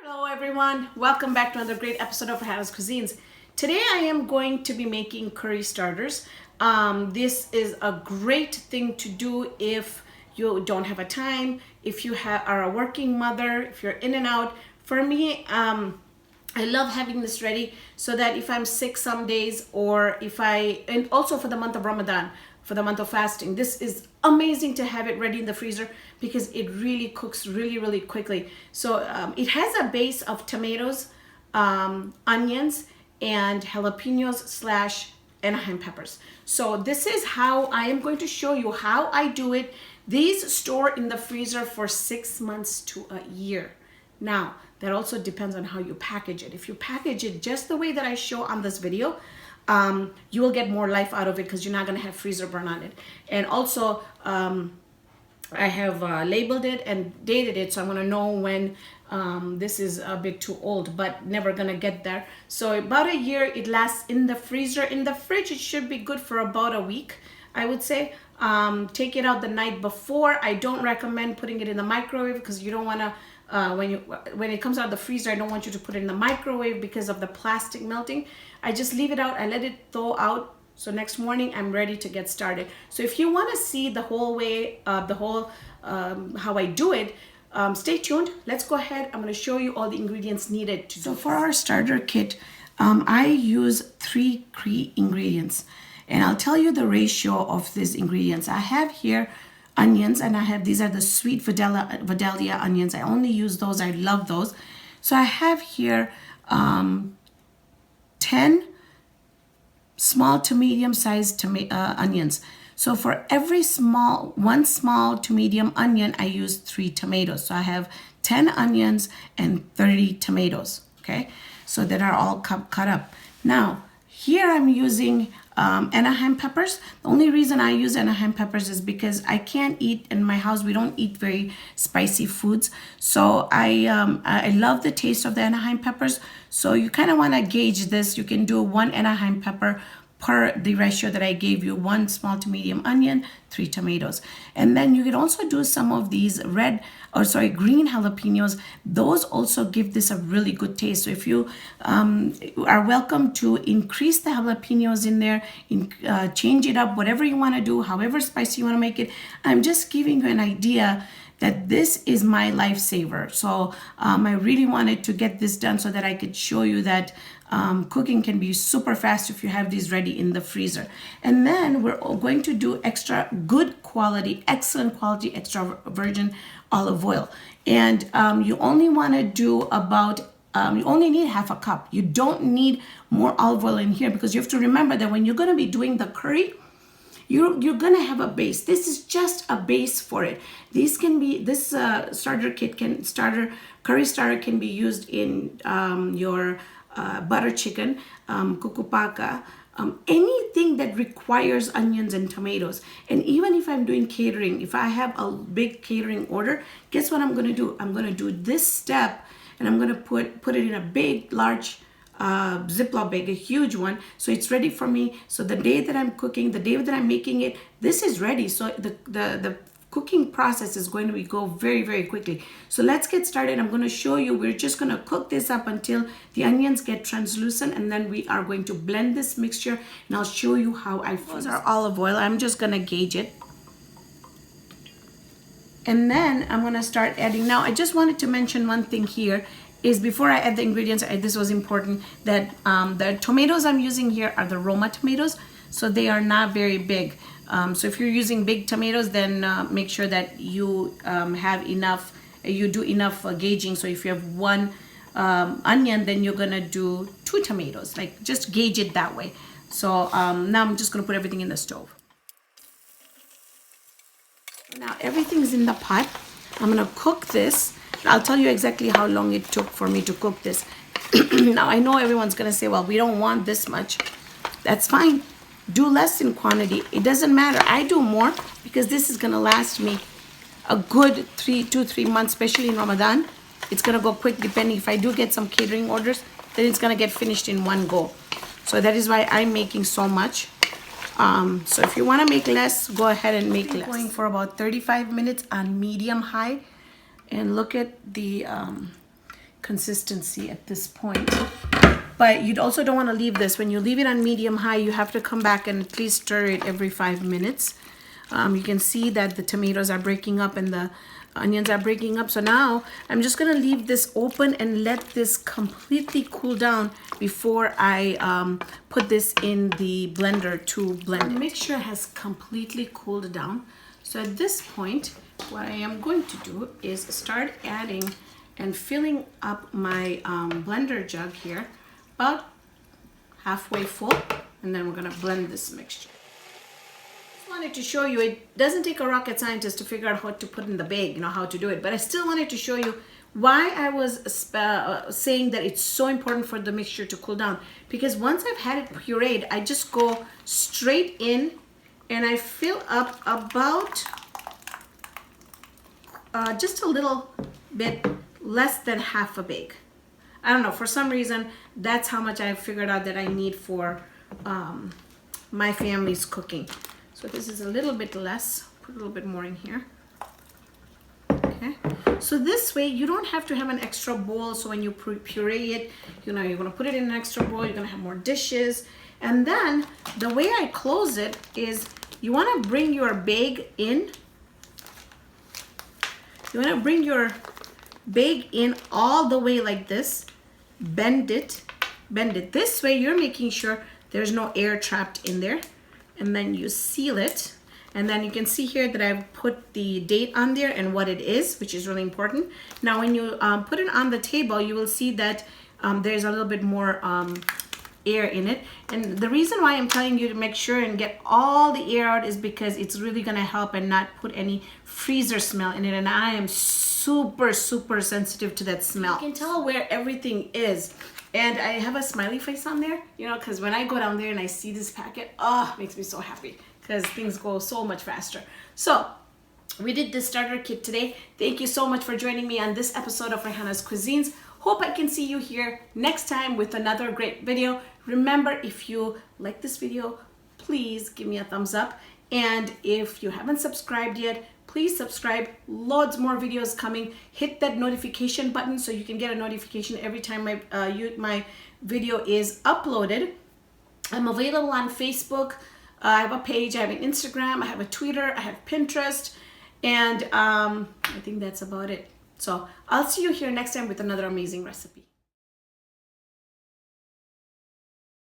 Hello everyone, welcome back to another great episode of Raihana's Cuisines. Today I am going to be making curry starters. This is a great thing to do if you don't have a time, if you are a working mother, if you're in and out. For me, I love having this ready so that if I'm sick some days or and also for the month of Ramadan, for the month of fasting, this is amazing to have it ready in the freezer because it really cooks really quickly. So it has a base of tomatoes, onions, and jalapenos slash Anaheim peppers. So this is how I am going to show you how I do it. These store in the freezer for 6 months to a year. Now, that also depends on how you package it. If you package it just the way that I show on this video, you will get more life out of it because you're not going to have freezer burn on it. And also, I have labeled it and dated it, so I'm going to know when this is a bit too old, but never going to get there. So about a year it lasts in the freezer. In the fridge, it should be good for about a week, I would say. Take it out the night before. I don't recommend putting it in the microwave because you don't want to when it comes out of the freezer, I don't want you to put it in the microwave because of the plastic melting. I just leave it out. I let it thaw out. So next morning I'm ready to get started. So if you want to see the whole way, how I do it, stay tuned. Let's go ahead. I'm going to show you all the ingredients needed to do. So for our starter kit, I use 3 key ingredients, and I'll tell you the ratio of these ingredients. I have here onions, and these are the sweet Vidalia onions. I only use those. I love those. So I have here 10 small to medium sized onions. So for every one small to medium onion, I use 3 tomatoes. So I have 10 onions and 30 tomatoes. Okay, so that are all cut up. Now here I'm using Anaheim peppers. The only reason I use Anaheim peppers is because I can't eat, in my house we don't eat very spicy foods, so I love the taste of the Anaheim peppers. So you kind of want to gauge this. You can do 1 Anaheim pepper per the ratio that I gave you: 1 small to medium onion, 3 tomatoes. And then you can also do some of these green jalapenos. Those also give this a really good taste. So if you are welcome to increase the jalapenos in there, change it up, whatever you want to do, however spicy you want to make it. I'm just giving you an idea that this is my lifesaver. So I really wanted to get this done so that I could show you that cooking can be super fast if you have these ready in the freezer. And then we're going to do extra good quality, excellent quality extra virgin olive oil. And you only want to do about, you only need half a cup. You don't need more olive oil in here because you have to remember that when you're going to be doing the curry, you're gonna have a base. This is just a base for it. This curry starter can be used in your butter chicken, kukupaka, anything that requires onions and tomatoes. And even if I'm doing catering, if I have a big catering order, guess what I'm gonna do? I'm gonna do this step, and I'm gonna put it in a big, large Ziploc bag, a huge one, so it's ready for me. So the day that I'm cooking, the day that I'm making it, this is ready. So the cooking process is going to go very quickly. So let's get started. I'm going to show you. We're just going to cook this up until the onions get translucent, and then we are going to blend this mixture, and I'll show you how I use our olive oil. I'm just going to gauge it. And then I'm going to start adding. Now I just wanted to mention one thing here is before I add the ingredients, this was important, that the tomatoes I'm using here are the Roma tomatoes, so they are not very big. So if you're using big tomatoes, then make sure that you have enough, you do enough gauging. So if you have 1 onion, then you're gonna do 2 tomatoes, like just gauge it that way. So now I'm just gonna put everything in the stove. Now everything's in the pot. I'm gonna cook this. I'll tell you exactly how long it took for me to cook this. Now I know everyone's gonna say, well, we don't want this much. That's fine. Do less in quantity. It doesn't matter. I do more because this is gonna last me a good 2-3 months, especially in Ramadan. It's gonna go quick. Depending if I do get some catering orders, then it's gonna get finished in one go. So that is why I'm making so much. So if you want to make less, go ahead and make less. Going for about 35 minutes on medium high, and look at the consistency at this point. But you also don't want to leave this. When you leave it on medium high, you have to come back and at least stir it every 5 minutes. You can see that the tomatoes are breaking up and the onions are breaking up. So now I'm just going to leave this open and let this completely cool down before I put this in the blender to blend it. Make sure it has completely cooled down. So at this point, what I am going to do is start adding and filling up my blender jug here, about halfway full, and then we're gonna blend this mixture. Just wanted to show you, it doesn't take a rocket scientist to figure out how to put in the bag, you know, how to do it, but I still wanted to show you why I was saying that it's so important for the mixture to cool down. Because once I've had it pureed, I just go straight in and I fill up about just a little bit less than half a bag. I don't know, for some reason, that's how much I figured out that I need for my family's cooking. So this is a little bit less, put a little bit more in here. Okay, so this way you don't have to have an extra bowl, so when you puree it, you know, you're gonna put it in an extra bowl, you're gonna have more dishes. And then the way I close it is you wanna bring your bag in. You wanna bring your bag in all the way like this, bend it this way. You're making sure there's no air trapped in there, and then you seal it. And then you can see here that I've put the date on there and what it is, which is really important. Now when you put it on the table, you will see that there's a little bit more air in it. And the reason why I'm telling you to make sure and get all the air out is because it's really gonna help and not put any freezer smell in it. And I am super sensitive to that smell. You can tell where everything is. And I have a smiley face on there, you know, because when I go down there and I see this packet, oh, it makes me so happy because things go so much faster. So we did this starter kit today. Thank you so much for joining me on this episode of Raihana's Cuisines. Hope I can see you here next time with another great video. Remember, if you like this video, please give me a thumbs up. And if you haven't subscribed yet, please subscribe. Loads more videos coming. Hit that notification button so you can get a notification every time my video is uploaded. I'm available on Facebook. I have a page. I have an Instagram. I have a Twitter. I have Pinterest. And I think that's about it. So I'll see you here next time with another amazing recipe.